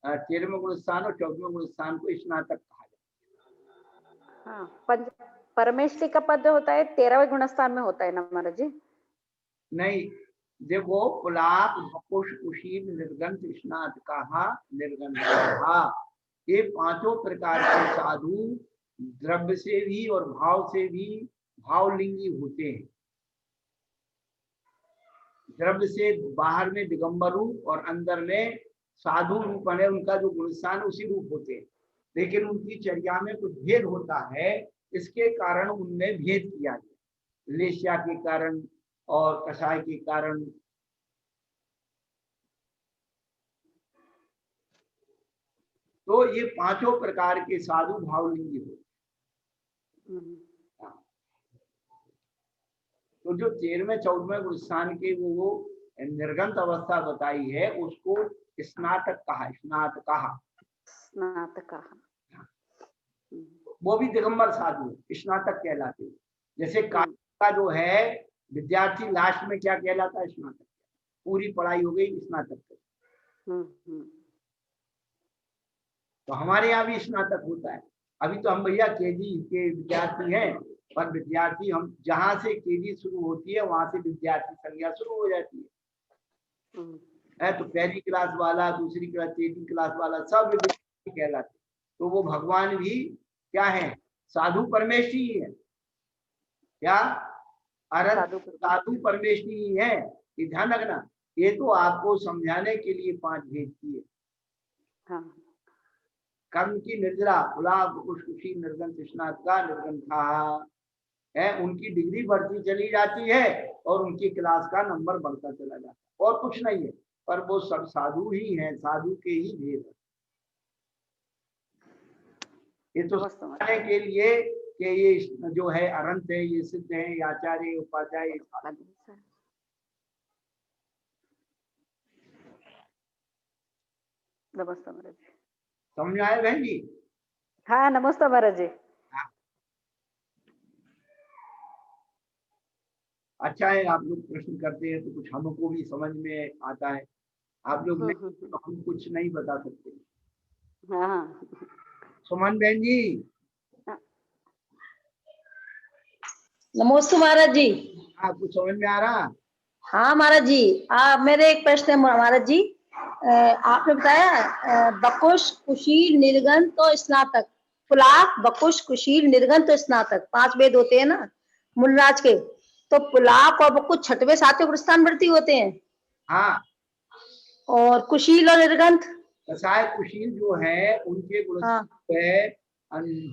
13वें गुणस्थान और 14वें गुणस्थान को स्नातक कहा जाता है। हाँ, परमेश्वरी का पद होता है 13वें गुणस्थान में होता है ना महाराज जी? नहीं, देखो पुलाप भकुश कुशील निर्गंत स्नात कहा निर्गंत कहा, ये 5 प्रकार के साधु द्रव्य से भी और भाव से भी भावलिंगी होते हैं। द्रव्य से बाहर में दिगंबर रूप और अंदर में साधु रूप है, उनका जो गुणस्थान उसी रूप होते हैं, लेकिन उनकी चर्या में कुछ भेद होता है। इसके कारण उनमें भेद किया गया, लेस्या के कारण और कसाय के कारण। तो ये 5 प्रकार के साधु भावलिंगी होते। तो जो 13वें 14वें गुणस्थान के वो निर्गंत अवस्था बताई है उसको स्नातक कहा, स्नातक कहा, स्नातक कहा। वो भी दिगंबर साधु स्नातक कहलाते हैं। जैसे का जो है विद्यार्थी लास्ट में क्या कहलाता है? स्नातक। पूरी पढ़ाई हो गई स्नातक। तो हमारे यहाँ भी स्नातक होता है। अभी तो हम भैया केजी के विद्यार्थी हैं, पर विद्यार्थी हम जहाँ से केजी शुरू होती है वहां से विद्यार्थी संज्ञा शुरू हो जाती है। तो पहली क्लास वाला, दूसरी क्लास, तीसरी क्लास वाला सब विद्यार्थी कहलाते। तो वो भगवान भी क्या है? साधु परमेश्वरी है। क्या साधु परमेश्वरी है? ये ध्यान रखना। ये तो आपको समझाने के लिए 5 भेद किए। हाँ। कर्म की निर्जरा गुलाब खुशखुशी निर्गंत स्नात का निर्गंथा है, उनकी डिग्री बढ़ती चली जाती है और उनकी क्लास का नंबर बढ़ता चला जाता है, और कुछ नहीं है। पर वो सब साधु ही हैं, साधु के ही भेद है। ये तो समझने के लिए कि ये जो है अनंत है, ये सिद्ध है, ये आचार्य उपाध्याय। नमस्ते महाराज जी। समझ आए बहन जी? हाँ नमस्ते महाराज जी। अच्छा है आप लोग प्रश्न करते हैं तो कुछ हमको भी समझ में आता है। आप लोग तो हम कुछ नहीं बता सकते। हाँ। सुमन बहन जी। नमस्ते महाराज जी। आपको समझ में आ रहा? हाँ महाराज जी। मेरे एक प्रश्न है महाराज जी। आपने बताया बकुश कुशील निर्गंत और स्नातक, पुलाक बकुश कुशील निर्गंत और स्नातक 5 वेद होते हैं ना मुनिराज के। तो पुलाक और बकुश 6वें 7वें गुणस्थान बढ़ती होते हैं। हाँ। और कुशील और निर्गंत? कसाय कुशील जो है उनके गुणस्थान है,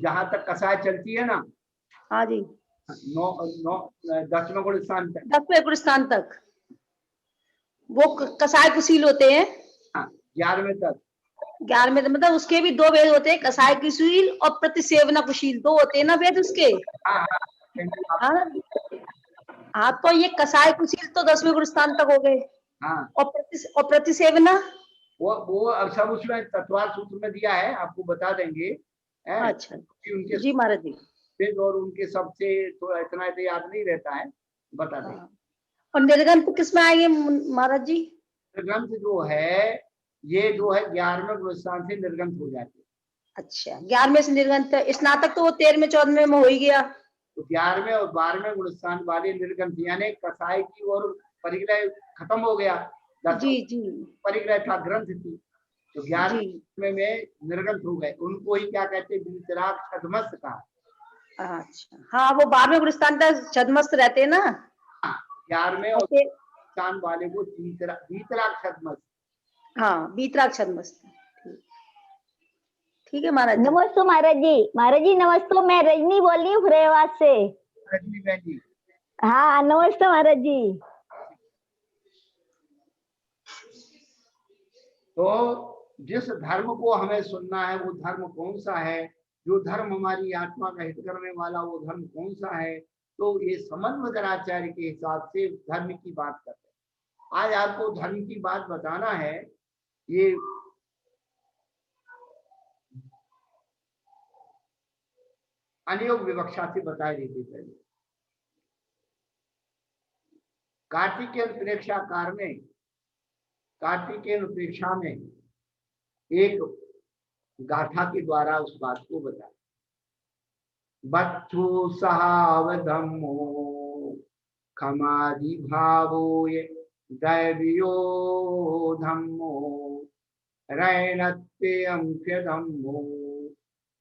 जहाँ तक कसाय चलती है ना। हाँ जी। 10वें गुणस्थान तक। 10वें गुणस्थान तक वो कसाय कुशील होते हैं। 11वें तक। 11वें मतलब उसके भी 2 वेद होते हैं, कसाय कुशील और प्रतिसेवना कुशील 2 होते हैं ना वेद उसके। हाँ। हाँ तो ये कसाय कुशील तो 10वें गुरु स्थान तक हो गए, हाँ और प्रतिसेवना। वो अब सब उसमें तत्वार सूत्र में दिया है, आपको बता देंगे हैं? अच्छा कि उनके जी महाराज जी। फिर और उनके सबसे थोड़ा इतना तो याद नहीं रहता है, बता देंगे। हाँ। और निर्गंत किस में आएंगे महाराज जी? निर्गंथ जो है ये जो है 11वें गुरु स्थान से निर्गंथ हो जाती है। अच्छा 11वें से निर्गंत, स्नातक तो वो 13वें 14वें में हो ही गया। तो 11वें और 12वें गुरु स्थान वाले निर्गंथ यानी कसाई की और परिग्रह खत्म हो गया, जी जी परिग्रह था, ग्रंथ थी, तो 11वें जी। में निर्गंथ हो गए, उनको ही क्या कहते हैं, वीतराग छद्मस्त कहा। अच्छा हाँ, वो 12वें गुरु स्थान तक छद्मस्त रहते हैं ना। 11वें और स्थान वाले को वीतराग छद्मस्त। हाँ वीतराग छद्मस्त। ठीक है महाराज जी। नमस्ते महाराज जी। महाराज जी नमस्ते, मैं रजनी बोल रही हूँ फुरेवाद से। रजनी बहन जी। हाँ नमस्ते महाराज जी। तो जिस धर्म को हमें सुनना है वो धर्म कौन सा है, जो धर्म हमारी आत्मा का हित करने वाला वो धर्म कौन सा है, तो ये समन्वयराचार्य के हिसाब से धर्म की बात करते हैं। आज आपको धर्म की बात बताना है, ये अनियोग विवक्षा से बताई देती पहले। कार्तिकेय प्रेक्षाकार में, कार्तिकेय प्रेक्षा में एक गाथा के द्वारा उस बात को बताया। बच्चु सहावधम्मो खमादि भावो ये दैवियो धम्मो रैनत्यंख्य धम्मो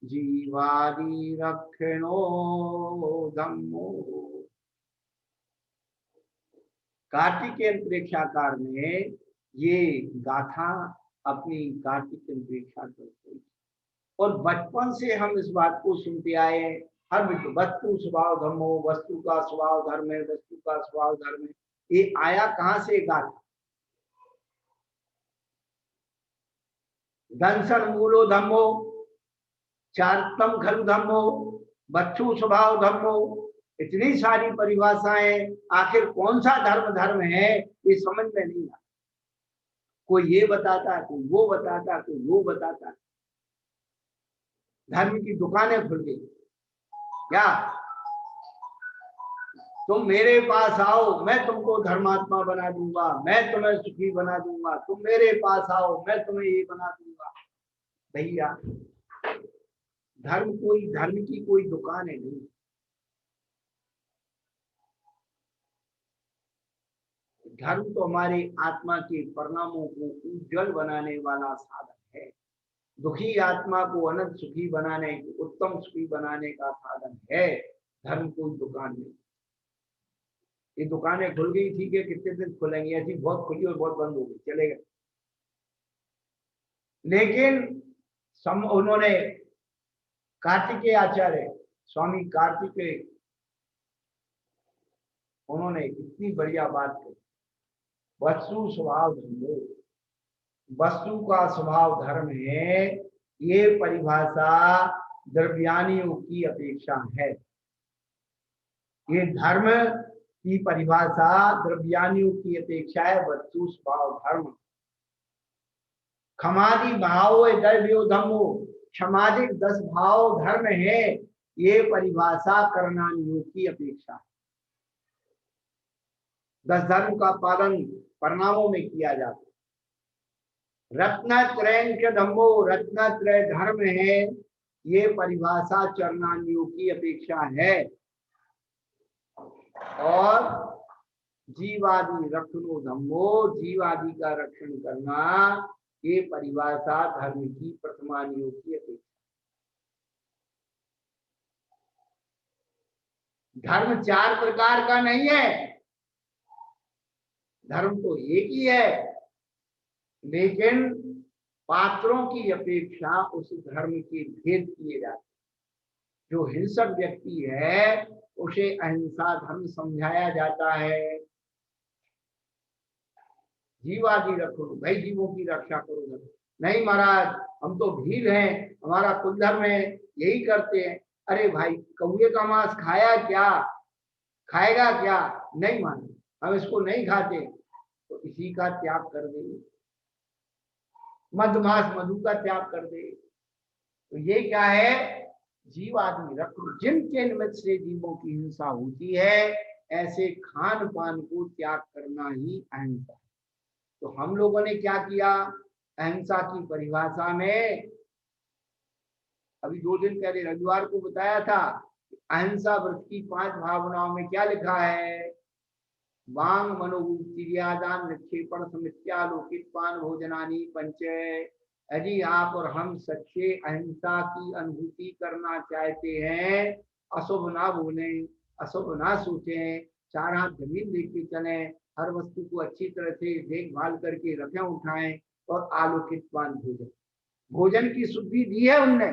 जीवादि रक्षणो धम्मो। कार्तिकेय प्रेक्षाकार में ये गाथा अपनी कार्तिकेय प्रेक्षा करते, और बचपन से हम इस बात को सुनते आए हैं। हर वस्तु स्वभाव धर्मो, वस्तु का स्वभाव धर्म है, वस्तु का स्वभाव धर्म है। ये आया कहां से गाथा? दंसन मूलो धर्मो, चारतम खलु धर्मो, वस्तु स्वभाव धर्मो, इतनी सारी परिभाषाएं, आखिर कौन सा धर्म धर्म है ये समझ में नहीं आता। कोई ये बताता, कोई वो बताता, कोई वो बताता। धर्म की दुकानें खुल गई क्या? तुम मेरे पास आओ, मैं तुमको धर्मात्मा बना दूंगा, मैं तुम्हें सुखी बना दूंगा, तुम मेरे पास आओ, मैं तुम्हें ये बना दूंगा। भैया धर्म की कोई दुकान है नहीं। धर्म तो हमारे आत्मा के परिणामों को उज्जवल बनाने वाला साधन है। दुखी आत्मा को अनंत सुखी बनाने, उत्तम सुखी बनाने का साधन है। धर्म कोई दुकान नहीं। ये दुकानें खुल गई, ठीक है, कितने दिन खुलेंगी? ऐसी बहुत खुली और बहुत बंद हो गई, चलेगा। लेकिन उन्होंने कार्तिकेय आचार्य, स्वामी कार्तिकेय, उन्होंने इतनी बढ़िया बात कही। वस्तु स्वभाव धर्म, वस्तु का स्वभाव धर्म है, ये परिभाषा द्रव्यानियों की अपेक्षा है। ये धर्म की परिभाषा द्रव्यानियों की अपेक्षा है। वस्तु स्वभाव धर्म खमादि भाव द्रव्यो धर्मो, क्षमादिक 10 भाव धर्म है, ये परिभाषा करनानियों की अपेक्षा है। 10 धर्म का पालन परिणामों में किया जाता है। रत्नत्रय धम्मो, रत्नत्रय धर्म है, ये परिभाषा चरणानियों की अपेक्षा है। और जीवादि रक्षणो धम्मो, जीवादि का रक्षण करना, ये परिभाषा धर्म की प्रथमानियों की अपेक्षा। धर्म 4 प्रकार का नहीं है, धर्म तो एक ही है, लेकिन पात्रों की अपेक्षा उस धर्म के भेद किए जाते। जो हिंसक व्यक्ति है उसे अहिंसा धर्म समझाया जाता है। जीवादि रखो, भाई जीवों की रक्षा करो। नहीं महाराज, हम तो भील हैं, हमारा कुल धर्म है, यही करते हैं। अरे भाई, कौवे का मांस खाया क्या, खाएगा क्या? नहीं माने, हम इसको नहीं खाते, तो इसी का त्याग कर दे, मधुमास मधु का त्याग कर दे। तो ये क्या है, जीव आदि रख जिनके निमित्त से जीवों की हिंसा होती है, ऐसे खान पान को त्याग करना ही अहिंसा है। तो हम लोगों ने क्या किया, अहिंसा की परिभाषा में अभी 2 दिन पहले रविवार को बताया था, अहिंसा व्रत की 5 भावनाओं में क्या लिखा है, वांग मनोबुद्धिर्यादान निक्षेपण समित्यालोकित पान भोजनानि पंच। यदि आप और हम सच्चे अहिंसा की अनुभूति करना चाहते हैं, अशुभ ना बोलें, अशुभ ना सोचें, 4 हाथ जमीन देख के चलें, हर वस्तु को अच्छी तरह से देखभाल करके रखें उठाएं, और आलोकित पान भोजन, भोजन की शुद्धि दी है उनने।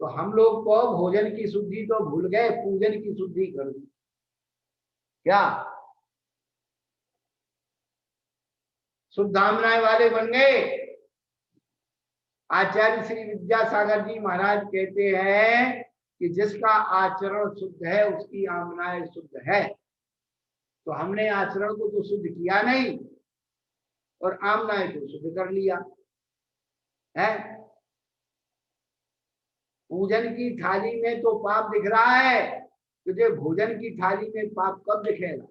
तो हम लोग को भोजन की शुद्धि तो भूल गए, पूजन की शुद्धि कर दी। क्या शुद्धामनाएं वाले बन गए। आचार्य श्री विद्यासागर जी महाराज कहते हैं कि जिसका आचरण शुद्ध है उसकी आमनाएं शुद्ध है। तो हमने आचरण को तो शुद्ध किया नहीं और आमनाएं को शुद्ध कर लिया है। पूजन की थाली में तो पाप दिख रहा है, तुझे भोजन की थाली में पाप कब दिखेगा।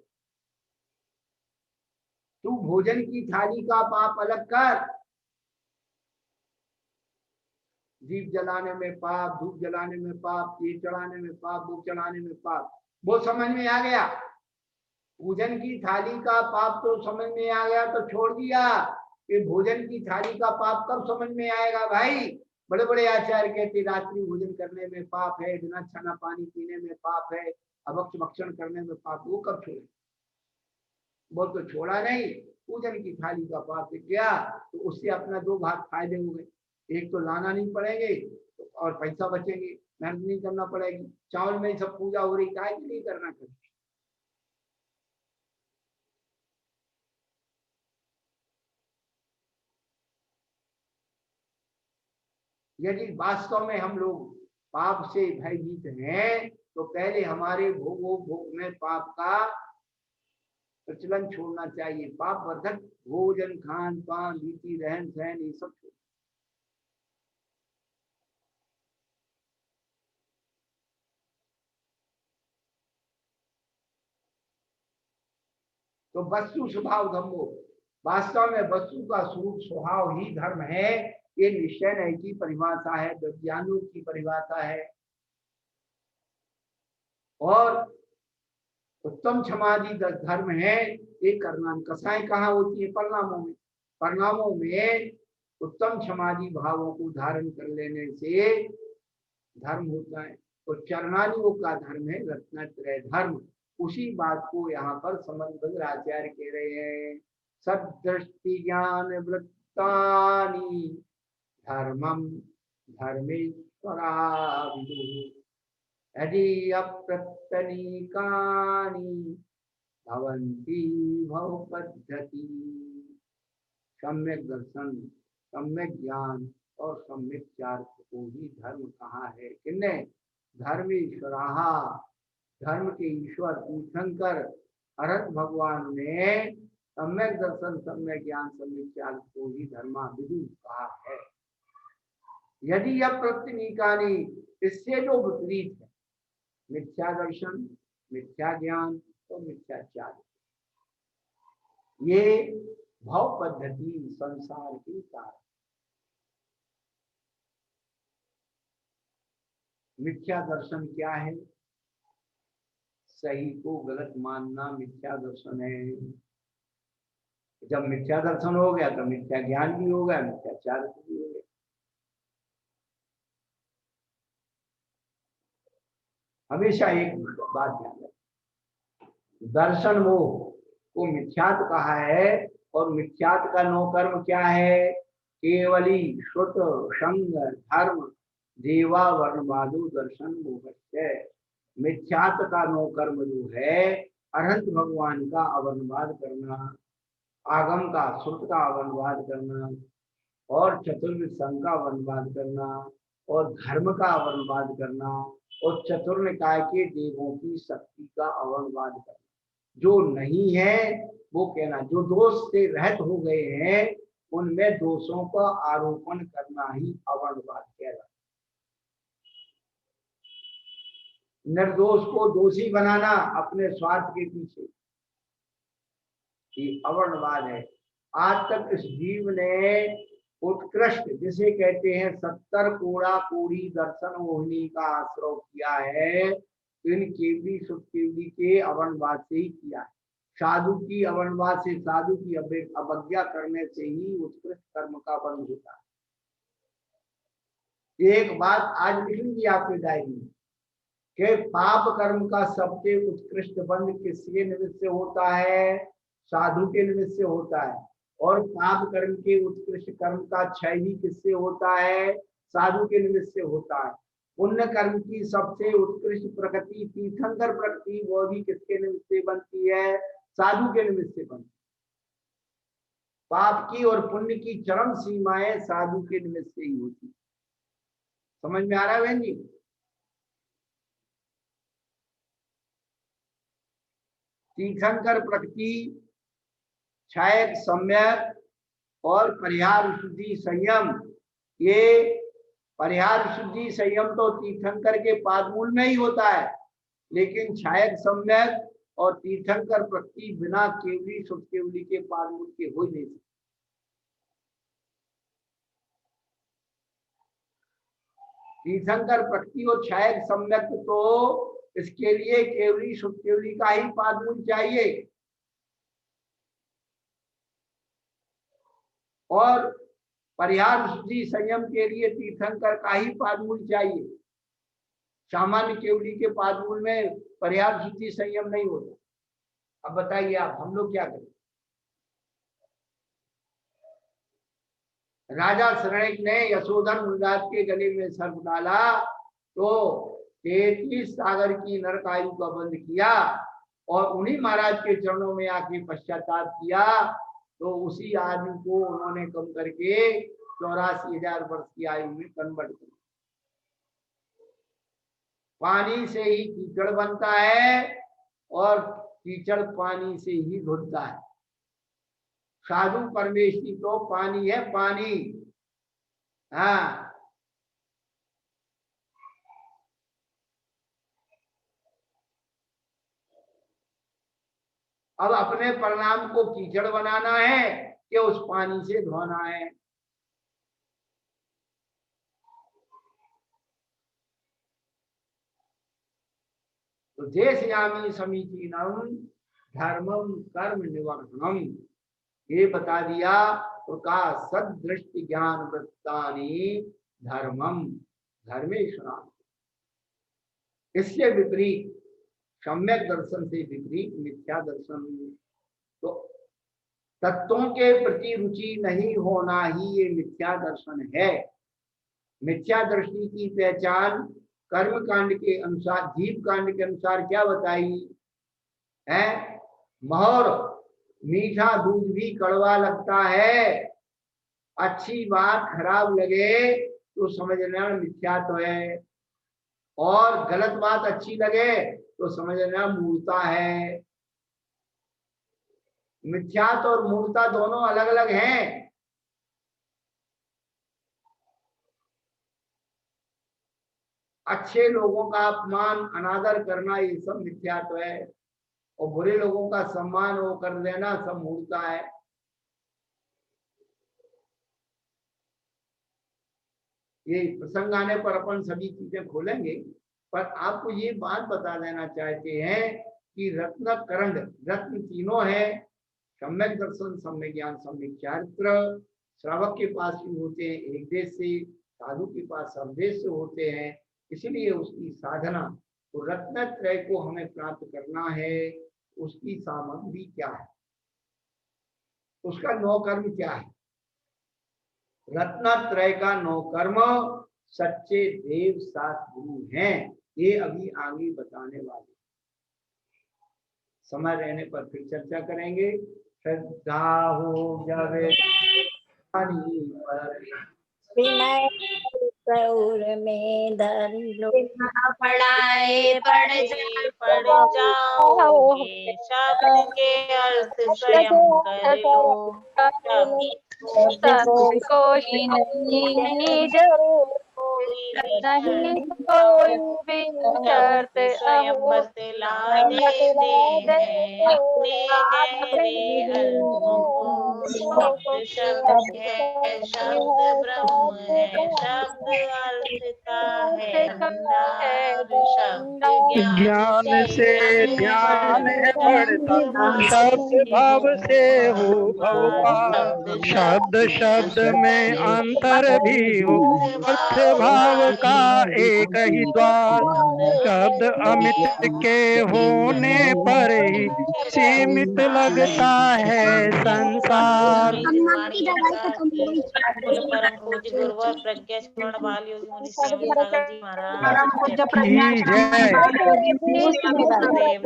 तू भोजन की थाली का पाप अलग कर, दीप जलाने में पाप, धूप जलाने में पाप, ये चढ़ाने में पाप, वो चढ़ाने में पाप, वो समझ में आ गया। पूजन की थाली का पाप तो समझ में आ गया तो छोड़ दिया, कि भोजन की थाली का पाप कब समझ में आएगा भाई। बड़े बड़े आचार्य कहते रात्रि भोजन करने में पाप है, बिना छाना पानी पीने में पाप है, अभक्ष भक्षण करने में पाप, वो कब छोड़े। वो तो छोड़ा नहीं, पूजन की थाली का पाप दिख गया तो उससे अपना 2 भाग फायदे हो गए। एक तो लाना नहीं पड़ेंगे और पैसा बचेंगे, मेहनत नहीं करना पड़ेगी। चावल में सब पूजा हो रही, काहे के लिए करना चाहिए। यदि वास्तव में हम लोग पाप से भयभीत हैं तो पहले हमारे भोग में पाप का प्रचलन छोड़ना चाहिए। पाप वर्धक भोजन, खान पान, रीति, रहन सहन, ये सब छोड़। तो वस्तु स्वभाव धर्मो, वास्तव में वस्तु का स्वरूप स्वभाव ही धर्म है। ये निश्चय नहीं की परिभाषा है, विज्ञानों की परिभाषा है। और उत्तम क्षमादि धर्म है। एक करना कसाएं कहाँ होती है, परिणामों में। परिणामों में उत्तम क्षमादि भावों को धारण कर लेने से धर्म होता है। तो चरणानियों का धर्म है रत्नत्रय धर्म। उसी बात को यहाँ पर समन्वय आचार्य कह रहे हैं। सदृष्टि ज्ञान वृत्तानि धर्मम धर्मेश्वराविदुः यदि अप्रत्यनीकानि भवन्ति भवपद्धति। सम्यक दर्शन, सम्यक ज्ञान और सम्यक चार्थ को ही धर्म कहा है। किन्ने? धर्मेश्वराः, धर्म के ईश्वर तीर्थंकर अरहत भगवान ने सम्यक दर्शन, सम्यक ज्ञान, सम्यक चार्थ को ही धर्माविदु कहा है। यदि अप्रत्यनीकानि, इससे जो विपरीत है, मिथ्या दर्शन, मिथ्या ज्ञान और मिथ्याचार, ये भव पद्धति संसार की कारण। मिथ्या दर्शन क्या है? सही को गलत मानना मिथ्या दर्शन है। जब मिथ्या दर्शन हो गया तो मिथ्या ज्ञान भी हो गया, मिथ्याचार भी हो गया। हमेशा एक बात ध्यान रखें, दर्शन मोह को मिथ्यात कहा है, और मिथ्यात का नो कर्म क्या है? केवली श्रुत संग धर्म देवा वर्णवादो दर्शन मोहस्य। मिथ्यात का नो कर्म जो है अरहंत भगवान का अवर्णवाद करना, आगम का श्रुत का अवर्णवाद करना, और चतुर्विध संघ का अवर्णवाद करना, और धर्म का अवर्णवाद करना, और चतुर्निकाय के देवों की शक्ति का अवर्णवाद करना। जो नहीं है वो कहना, जो दोष से रहित हो गए हैं उनमें दोषों का आरोपण करना ही अवर्णवाद कहलाता है। निर्दोष को दोषी बनाना अपने स्वार्थ के पीछे, ये अवर्णवाद है। आज तक इस जीव ने उत्कृष्ट, जिसे कहते हैं 70 कोड़ा कोड़ी दर्शन मोहिनी का आश्रय किया है, इन केवली शुभ केवली के अवर्णवाद से ही किया है। साधु की अवर्णवाद से, साधु की अवज्ञा करने से ही उत्कृष्ट कर्म का बंध होता है। एक बात आज लिख लीजिए आपके डायरी में कि पाप कर्म का सबसे उत्कृष्ट बंध किसके निमित्त से होता है? साधु के निमित्त से होता है। और पाप कर्म के उत्कृष्ट कर्म का क्षय भी किससे होता है? साधु के निमित्त से होता है। पुण्य कर्म की सबसे उत्कृष्ट प्रकृति, तीर्थंकर प्रकृति, वो भी किसके निमित्त से बनती है? साधु के निमित्त से बनती है। पाप की और पुण्य की चरम सीमाएं साधु के निमित्त से ही होती है। समझ में आ रहा है बहन जी? तीर्थंकर प्रकृति, क्षय, सम्यक और परिहार शुद्धि संयम, ये परिहार शुद्धि संयम तो तीर्थंकर के पादमूल में ही होता है, लेकिन क्षय, सम्यक और तीर्थंकर प्रकृति बिना केवली शुभ केवली के पादमूल के हो ही नहीं सकते। तीर्थंकर प्रकृति और क्षय सम्यक तो इसके लिए केवली शुभ केवली का ही पादमूल चाहिए, और परिहार शुद्धि संयम के लिए तीर्थंकर का ही पादमूल चाहिए। सामान्य केवली के पादमूल में परिहार शुद्धि संयम नहीं होता। अब बताइए आप, हम लोग क्या करें? राजा शरणिक ने यशोधर मुनिराज के गले में सर्प डाला तो 33 सागर की नरकायु का बंध किया और उन्हीं महाराज के चरणों में आके पश्चाताप किया, तो उसी आदमी को उन्होंने कम करके 84,000 वर्ष की आयु में कन्वर्ट किया। पानी से ही कीचड़ बनता है और कीचड़ पानी से ही धुलता है। साधु परमेश्वरी तो पानी है, पानी। हाँ, अब अपने परिणाम को कीचड़ बनाना है कि उस पानी से धोना है? तो देशयामी समीचीनम धर्मम कर्म निवर्तनम, ये बता दिया तो का सदृष्टि ज्ञान वृत्तानि धर्मम धर्मेश्वराम। इसके विपरीत सम्यक दर्शन से विपरीत मिथ्या दर्शन, तो तत्वों के प्रति रुचि नहीं होना ही ये मिथ्या दर्शन है। मिथ्या दृष्टि की पहचान कर्म कांड के अनुसार, जीव कांड के अनुसार क्या बताई है? मोहर, मीठा दूध भी कड़वा लगता है, अच्छी बात खराब लगे तो समझना मिथ्या तो है, और गलत बात अच्छी लगे तो समझना मूर्ता है। मिथ्यात और मूर्ता दोनों अलग अलग हैं। अच्छे लोगों का अपमान, अनादर करना, ये सब मिथ्यात्व है, और बुरे लोगों का सम्मान वो कर देना सब मूर्ता है। ये प्रसंग आने पर अपन सभी चीजें खोलेंगे, पर आपको ये बात बता देना चाहते हैं कि रत्न करंड, रत्न तीनों है, सम्यक दर्शन, सम्यक ज्ञान, सम्यक चारित्र। श्रावक के पास भी होते हैं एक देश से, साधु के पास सब देश से होते हैं। इसलिए उसकी साधना, तो रत्न त्रय को हमें प्राप्त करना है, उसकी सामग्री क्या है, उसका 9 कर्म क्या है? रत्न त्रय का 9 कर्म सच्चे देव सात गुरु हैं, ये अभी आगे बताने वाले। समय रहने पर फिर चर्चा करेंगे। श्रद्धा हो जावे पर विनय प्रौर में धर लो। बिना पढ़ाए पढ़ जाओगे, शब्द के अर्थ स्वयं कर लो। सबको नहीं जरूर, नहीं कोई भी शर्त स्वयं अहो बतला देते हैं अपने गहरे अर्थों को। शब्द है, शब्द ब्रह्म है, शब्द अर्थ का है भंडार। शब्द ज्ञान से ध्यान है बढ़ता, शब्द भाव से हो भव पार। शब्द शब्द में अंतर भी हो, अर्थ भाव का एक ही द्वार। शब्द अमित के होने पर ही सीमित लगता है संसार। परम पूज्य गुरुवर प्रज्ञा श्रवण बाल योगी मुनि स्वामी सागर जी महाराज की जय। देव।